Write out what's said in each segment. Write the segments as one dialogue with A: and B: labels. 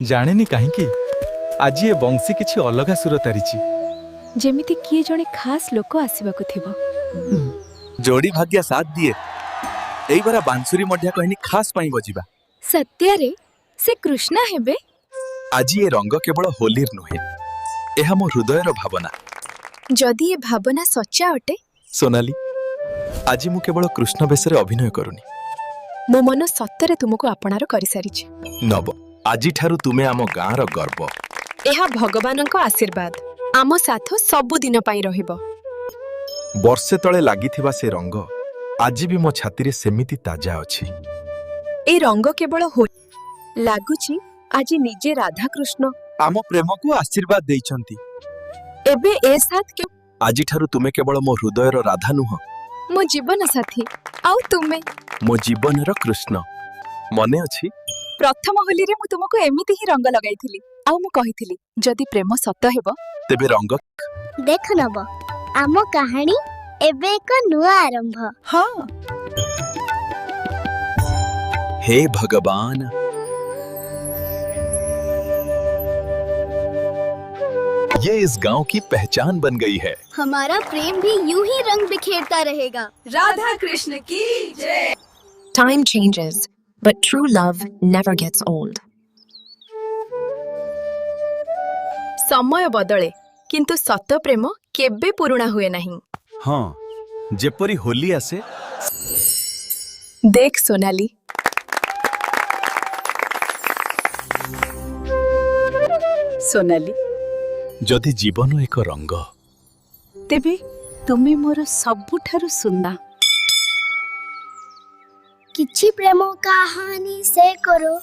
A: ଜାଣିନି କାହିଁକି ଆଜି ଏ ବଂଶୀ କିଛି ଅଲଗା ସୁର ତାରିଛି।
B: ଯେମିତି କିଏ ଜଣେ ଖାସ୍ ଲୋକ ଆସିବାକୁ ଥିବ।
C: जोड़ी भाग्य साथ दिए एई बारा बांसुरी मध्या कहनी खास पाई बजिबा।
B: सत्यारे से कृष्णा हेबे।
C: आज ये रंग केवल होलीर नुहे, एहा मो हृदयर भावना।
B: जदि ये भावना सच्चा अटे,
C: सोनाली आज मु केवल कृष्ण बेसरे अभिनय करूनी।
B: मो मन सत्तरे तुमको आपणार करि सारिछि।
C: नब आजी ठारू तुमे आम गाँर गर्व।
B: एहा भगवानଙ୍କ आशीर्वाद आम साथ सब दिन पाई रहिबो।
C: वर्षे तले लागिथिबा से रंग आज भी मो छाती रे सेमिति ताजा अछि।
B: ए रंग केवल हो लागुछि आज निजे राधा कृष्ण
C: आम प्रेम को आशीर्वाद देइछंती।
B: एबे ए साथ के
C: आजी ठारू तुमे केवल मो हृदयर राधा नुह,
B: मो जीवन साथी आउ तुमे
C: मो जीवनर कृष्ण। मने अछि
B: प्रथम होली रे मु तुमको एमिति ही रंग लगाइथिली आउ मु कहिथिली जदि प्रेम सत हेबो
C: तेबे रंग
D: देख नब आम कहानी एबे एक नुआ आरंभ।
B: हाँ
C: हे भगवान ये इस गांव की पहचान बन गई है।
D: हमारा प्रेम भी यूं ही रंग बिखेरता रहेगा।
B: राधा कृष्ण की जय।
E: Time changes, but true love never gets old.
B: समय बदले किंतु सत प्रेम केबे पुरुणा हुए नहीं।
C: हाँ जेपरी होली आसे
B: देख सोनाली सोनाली
C: जदि जीवन एक रंग
B: तेबे तुमे मोर सबुठारु सुंदर
D: किछि प्रेम कहानी से करो।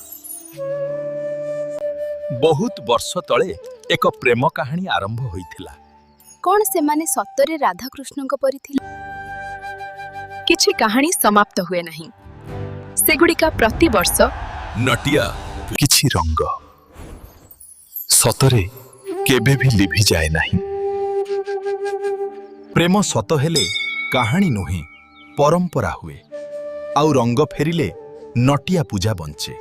C: बहुत वर्ष तले एक प्रेम कहानी आरंभ होइथिला।
B: कौन से माने सत्तरे राधा कृष्ण को परि थिले? किछि कहानी समाप्त हुए नहीं। सेगुड़िका प्रति वर्ष
C: नटिया किछि रंग सतरे केबे भी लिभि जाए नहीं। प्रेम सत हेले कहानी नुहे परंपरा हुए, आउ रंग फेरिले नटिया पूजा बंचे।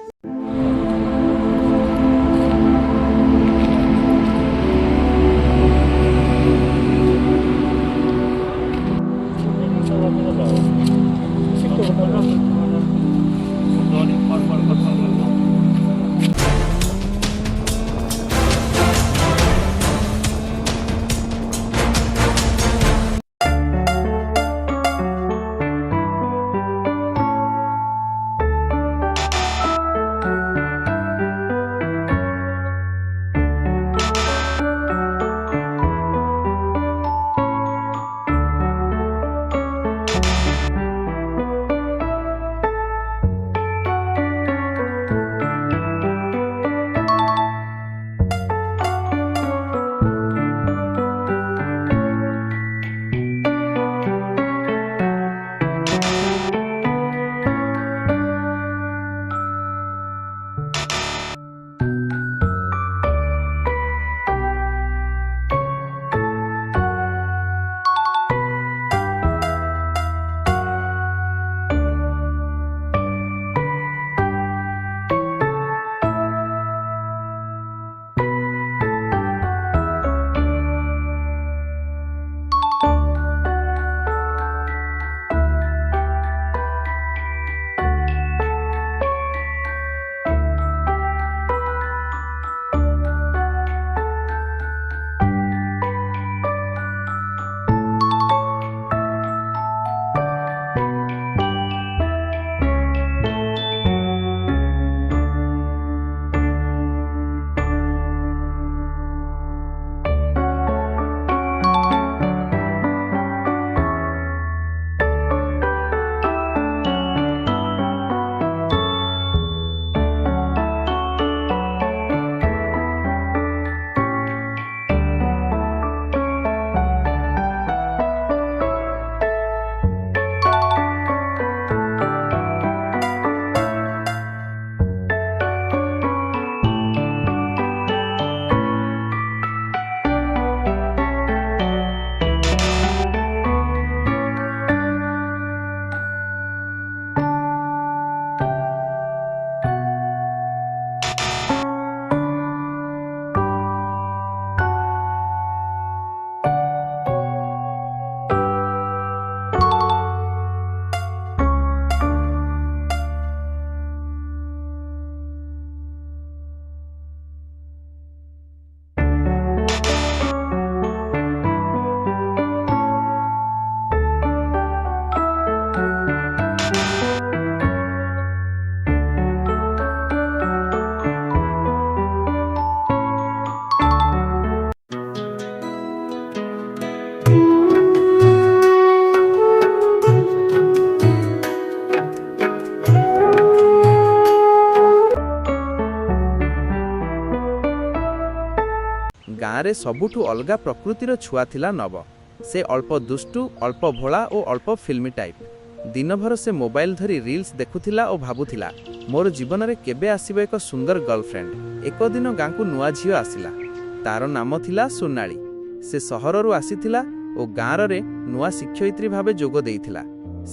F: ଗାଁରେ ସବୁଠୁ ଅଲଗା ପ୍ରକୃତିର ଛୁଆ ଥିଲା ନବ। ସେ ଅଳ୍ପ ଦୁଷ୍ଟୁ, ଅଳ୍ପ ଭୋଳା ଓ ଅଳ୍ପ ଫିଲ୍ମି ଟାଇପ୍। ଦିନଭର ସେ ମୋବାଇଲ ଧରି ରିଲ୍ସ ଦେଖୁଥିଲା ଓ ଭାବୁଥିଲା, ମୋର ଜୀବନରେ କେବେ ଆସିବ ଏକ ସୁନ୍ଦର ଗର୍ଲଫ୍ରେଣ୍ଡ। ଏକ ଦିନ ଗାଁକୁ ନୂଆ ଝିଅ ଆସିଲା। ତାର ନାମ ଥିଲା ସୋନାଳି। ସେ ସହରରୁ ଆସିଥିଲା ଓ ଗାଁରେ ନୂଆ ଶିକ୍ଷୟିତ୍ରୀ ଭାବେ ଯୋଗ ଦେଇଥିଲା।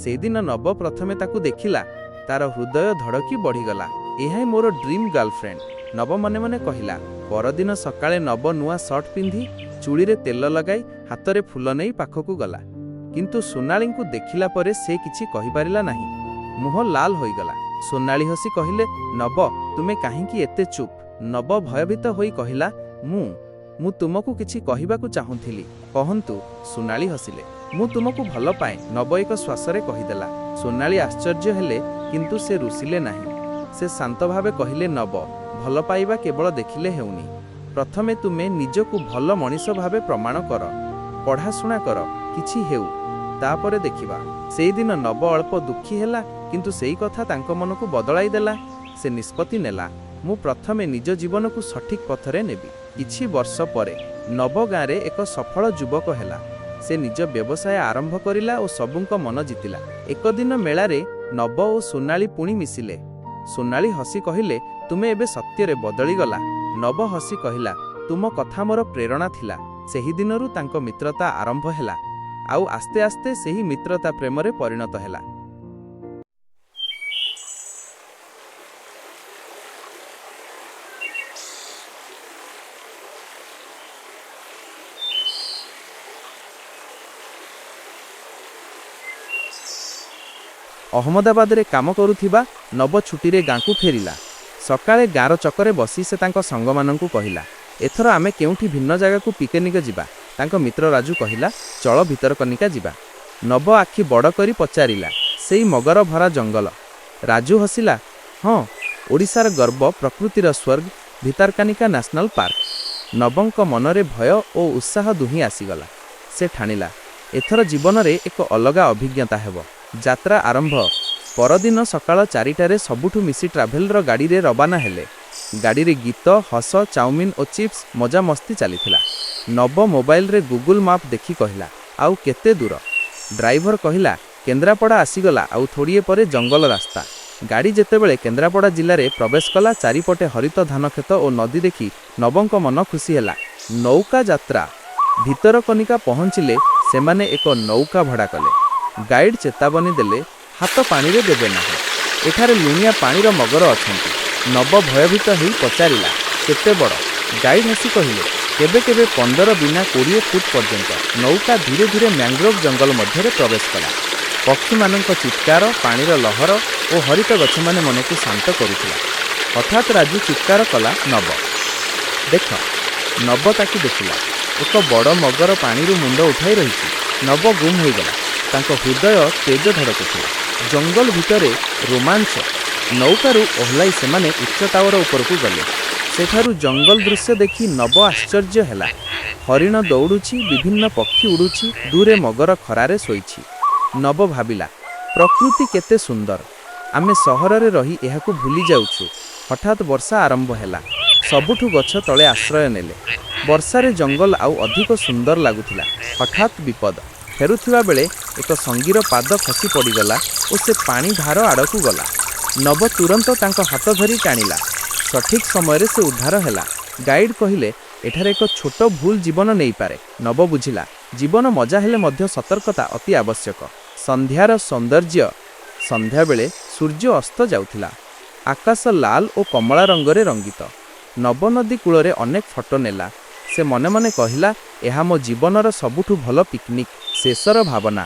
F: ସେଦିନ ନବ ପ୍ରଥମେ ତାକୁ ଦେଖିଲା, ତାର ହୃଦୟ ଧଡ଼କି ବଢ଼ିଗଲା। ଏହା ହିଁ ମୋର ଡ୍ରିମ୍ ଗର୍ଲଫ୍ରେଣ୍ଡ, ନବ ମନେ ମନେ କହିଲା। ପରଦିନ ସକାଳେ ନବ ନୂଆ ସର୍ଟ ପିନ୍ଧି, ଚୁଳିରେ ତେଲ ଲଗାଇ, ହାତରେ ଫୁଲ ନେଇ ପାଖକୁ ଗଲା। କିନ୍ତୁ ସୋନାଳିଙ୍କୁ ଦେଖିଲା ପରେ ସେ କିଛି କହିପାରିଲା ନାହିଁ। ମୁହଁ ଲାଲ ହୋଇଗଲା। ସୋନାଳି ହସି କହିଲେ, ନବ, ତୁମେ କାହିଁକି ଏତେ ଚୁପ୍? ନବ ଭୟଭୀତ ହୋଇ କହିଲା, ମୁଁ ତୁମକୁ କିଛି କହିବାକୁ ଚାହୁଁଥିଲି। କହନ୍ତୁ। ସୋନାଳି ହସିଲେ। ମୁଁ ତୁମକୁ ଭଲ ପାଏ, ନବ ଏକ ଶ୍ୱାସରେ କହିଦେଲା। ସୋନାଳି ଆଶ୍ଚର୍ଯ୍ୟ ହେଲେ, କିନ୍ତୁ ସେ ରୁଷିଲେ ନାହିଁ। ସେ ଶାନ୍ତ ଭାବେ କହିଲେ, ନବ, ଭଲ ପାଇବା କେବଳ ଦେଖିଲେ ହେଉନି। ପ୍ରଥମେ ତୁମେ ନିଜକୁ ଭଲ ମଣିଷ ଭାବେ ପ୍ରମାଣ କର, ପଢ଼ାଶୁଣା କର, କିଛି ହେଉ, ତାପରେ ଦେଖିବା। ସେଇଦିନ ନବ ଅଳ୍ପ ଦୁଃଖୀ ହେଲା, କିନ୍ତୁ ସେଇ କଥା ତାଙ୍କ ମନକୁ ବଦଳାଇ ଦେଲା। ସେ ନିଷ୍ପତ୍ତି ନେଲା, ମୁଁ ପ୍ରଥମେ ନିଜ ଜୀବନକୁ ସଠିକ୍ ପଥରେ ନେବି। କିଛି ବର୍ଷ ପରେ ନବ ଗାଁରେ ଏକ ସଫଳ ଯୁବକ ହେଲା। ସେ ନିଜ ବ୍ୟବସାୟ ଆରମ୍ଭ କରିଲା ଓ ସବୁଙ୍କ ମନ ଜିତିଲା। ଏକ ଦିନ ମେଳାରେ ନବ ଓ ସୋନାଳି ପୁଣି ମିଶିଲେ। ସୋନାଳି ହସି କହିଲେ, ତୁମେ ଏବେ ସତ୍ୟରେ ବଦଳିଗଲା। ନବ ହସି କହିଲା, ତୁମ କଥା ମୋର ପ୍ରେରଣା ଥିଲା। ସେହି ଦିନରୁ ତାଙ୍କ ମିତ୍ରତା ଆରମ୍ଭ ହେଲା, ଆଉ ଆସ୍ତେ ଆସ୍ତେ ସେହି ମିତ୍ରତା ପ୍ରେମରେ ପରିଣତ ହେଲା। ଅହମ୍ମଦାବାଦରେ କାମ କରୁଥିବା ନବ ଛୁଟିରେ ଗାଁକୁ ଫେରିଲା। ସକାଳେ ଗାଁର ଚକରେ ବସି ସେ ତାଙ୍କ ସାଙ୍ଗମାନଙ୍କୁ କହିଲା, ଏଥର ଆମେ କେଉଁଠି ଭିନ୍ନ ଜାଗାକୁ ପିକନିକ୍ ଯିବା। ତାଙ୍କ ମିତ୍ର ରାଜୁ କହିଲା, ଚଳ ଭିତରକନିକା ଯିବା। ନବ ଆଖି ବଡ଼ କରି ପଚାରିଲା, ସେଇ ମଗର ଭରା ଜଙ୍ଗଲ? ରାଜୁ ହସିଲା, ହଁ, ଓଡ଼ିଶାର ଗର୍ବ, ପ୍ରକୃତିର ସ୍ୱର୍ଗ, ଭିତରକନିକା ନ୍ୟାସନାଲ ପାର୍କ। ନବଙ୍କ ମନରେ ଭୟ ଓ ଉତ୍ସାହ ଦୁହିଁ ଆସିଗଲା। ସେ ଠାଣିଲା, ଏଥର ଜୀବନରେ ଏକ ଅଲଗା ଅଭିଜ୍ଞତା ହେବ। ଯାତ୍ରା ଆରମ୍ଭ। ପରଦିନ ସକାଳ 4ଟାରେ ସବୁଠୁ ମିଶି ଟ୍ରାଭେଲର ଗାଡ଼ିରେ ରବାନା ହେଲେ। ଗାଡ଼ିରେ ଗୀତ, ହସ, ଚାଉମିନ ଓ ଚିପ୍ସ ମଜାମସ୍ତି ଚାଲିଥିଲା। ନବ ମୋବାଇଲରେ ଗୁଗୁଲ ମ୍ୟାପ୍ ଦେଖି କହିଲା, ଆଉ କେତେ ଦୂର? ଡ୍ରାଇଭର କହିଲା, କେନ୍ଦ୍ରାପଡ଼ା ଆସିଗଲା, ଆଉ ଥୋଡ଼ିଏ ପରେ ଜଙ୍ଗଲ ରାସ୍ତା। ଗାଡ଼ି ଯେତେବେଳେ କେନ୍ଦ୍ରାପଡ଼ା ଜିଲ୍ଲାରେ ପ୍ରବେଶ କଲା, ଚାରିପଟେ ହରିତ ଧାନକ୍ଷେତ ଓ ନଦୀ ଦେଖି ନବଙ୍କ ମନ ଖୁସି ହେଲା। ନୌକା ଯାତ୍ରା। ଭିତରକନିକା ପହଞ୍ଚିଲେ ସେମାନେ ଏକ ନୌକା ଭଡ଼ା କଲେ। ଗାଇଡ୍ ଚେତାବନୀ ଦେଲେ, ହାତ ପାଣିରେ ଦେବେ ନାହିଁ, ଏଠାରେ ଲୁଣିଆ ପାଣିର ମଗର ଅଛନ୍ତି। ନବ ଭୟଭୀତ ହୋଇ ପଚାରିଲା, କେତେ ବଡ଼? ଗାଇଡ୍ ହସି କହିଲେ, କେବେ କେବେ 15 ବିନା 20 ଫୁଟ ପର୍ଯ୍ୟନ୍ତ। ନୌକା ଧୀରେ ଧୀରେ ମ୍ୟାଙ୍ଗ୍ରୋଭ୍ ଜଙ୍ଗଲ ମଧ୍ୟରେ ପ୍ରବେଶ କଲା। ପକ୍ଷୀମାନଙ୍କ ଚିତ୍କାର, ପାଣିର ଲହର ଓ ହରିତ ଗଛମାନେ ମନକୁ ଶାନ୍ତ କରୁଥିଲା। ହଠାତ୍ ରାଜୁ ଚିତ୍କାର କଲା, ନବ ଦେଖ। ନବ ତାକୁ ଦେଖିଲା। ଏକ ବଡ଼ ମଗର ପାଣିରୁ ମୁଣ୍ଡ ଉଠାଇ ରହିଛି। ନବ ଗୁମ୍ ହୋଇଗଲା। ତାଙ୍କ ହୃଦୟ ତେଜ ଧଡ଼କୁଥିଲା। ଜଙ୍ଗଲ ଭିତରେ ରୋମାଞ୍ଚ। ନୌକାରୁ ଓହ୍ଲାଇ ସେମାନେ ଉଚ୍ଚ ଟାୱାର ଉପରକୁ ଗଲେ। ସେଠାରୁ ଜଙ୍ଗଲ ଦୃଶ୍ୟ ଦେଖି ନବ ଆଶ୍ଚର୍ଯ୍ୟ ହେଲା। ହରିଣ ଦୌଡ଼ୁଛି, ବିଭିନ୍ନ ପକ୍ଷୀ ଉଡ଼ୁଛି, ଦୂରେ ମଗର ଖରାରେ ଶୋଇଛି। ନବ ଭାବିଲା, ପ୍ରକୃତି କେତେ ସୁନ୍ଦର, ଆମେ ସହରରେ ରହି ଏହାକୁ ଭୁଲି ଯାଉଛୁ। ହଠାତ୍ ବର୍ଷା ଆରମ୍ଭ ହେଲା। ସବୁଠୁ ଗଛ ତଳେ ଆଶ୍ରୟ ନେଲେ। ବର୍ଷାରେ ଜଙ୍ଗଲ ଆଉ ଅଧିକ ସୁନ୍ଦର ଲାଗୁଥିଲା। ହଠାତ୍ ବିପଦ। ଫେରୁଥିବା ବେଳେ ଏକ ସଙ୍ଗୀର ପାଦ ଖସି ପଡ଼ିଗଲା ଓ ସେ ପାଣି ଧାର ଆଡ଼କୁ ଗଲା। ନବ ତୁରନ୍ତ ତାଙ୍କ ହାତ ଧରି ଟାଣିଲା। ସଠିକ୍ ସମୟରେ ସେ ଉଦ୍ଧାର ହେଲା। ଗାଇଡ୍ କହିଲେ, ଏଠାରେ ଏକ ଛୋଟ ଭୁଲ ଜୀବନ ନେଇପାରେ। ନବ ବୁଝିଲା, ଜୀବନ ମଜା ହେଲେ ମଧ୍ୟ ସତର୍କତା ଅତି ଆବଶ୍ୟକ। ସନ୍ଧ୍ୟାର ସୌନ୍ଦର୍ଯ୍ୟ। ସନ୍ଧ୍ୟାବେଳେ ସୂର୍ଯ୍ୟ ଅସ୍ତ ଯାଉଥିଲା। ଆକାଶ ଲାଲ ଓ କମଳା ରଙ୍ଗରେ ରଙ୍ଗିତ। ନବ ନଦୀ କୂଳରେ ଅନେକ ଫଟୋ ନେଲା। ସେ ମନେ ମନେ କହିଲା, ଏହା ମୋ ଜୀବନର ସବୁଠୁ ଭଲ ପିକନିକ୍। ଶେଷର ଭାବନା।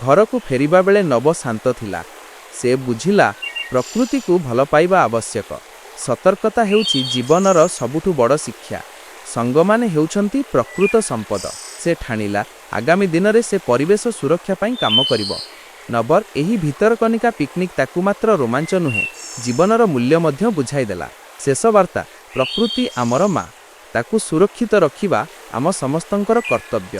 F: ଘରକୁ ଫେରିବା ବେଳେ ନବ ଶାନ୍ତ ଥିଲା। ସେ ବୁଝିଲା, ପ୍ରକୃତିକୁ ଭଲ ପାଇବା ଆବଶ୍ୟକ। ସତର୍କତା ହେଉଛି ଜୀବନର ସବୁଠୁ ବଡ଼ ଶିକ୍ଷା। ସଙ୍ଗମାନେ ହେଉଛନ୍ତି ପ୍ରକୃତ ସମ୍ପଦ। ସେ ଠାଣିଲା, ଆଗାମୀ ଦିନରେ ସେ ପରିବେଶ ସୁରକ୍ଷା ପାଇଁ କାମ କରିବ। ନବର ଏହି ଭିତରକନିକା ପିକନିକ୍ ତାକୁ ମାତ୍ର ରୋମାଞ୍ଚ ନୁହେଁ, ଜୀବନର ମୂଲ୍ୟ ମଧ୍ୟ ବୁଝାଇଦେଲା। ଶେଷ ବାର୍ତ୍ତା, ପ୍ରକୃତି ଆମର ମା, ତାକୁ ସୁରକ୍ଷିତ ରଖିବା ଆମ ସମସ୍ତଙ୍କର କର୍ତ୍ତବ୍ୟ।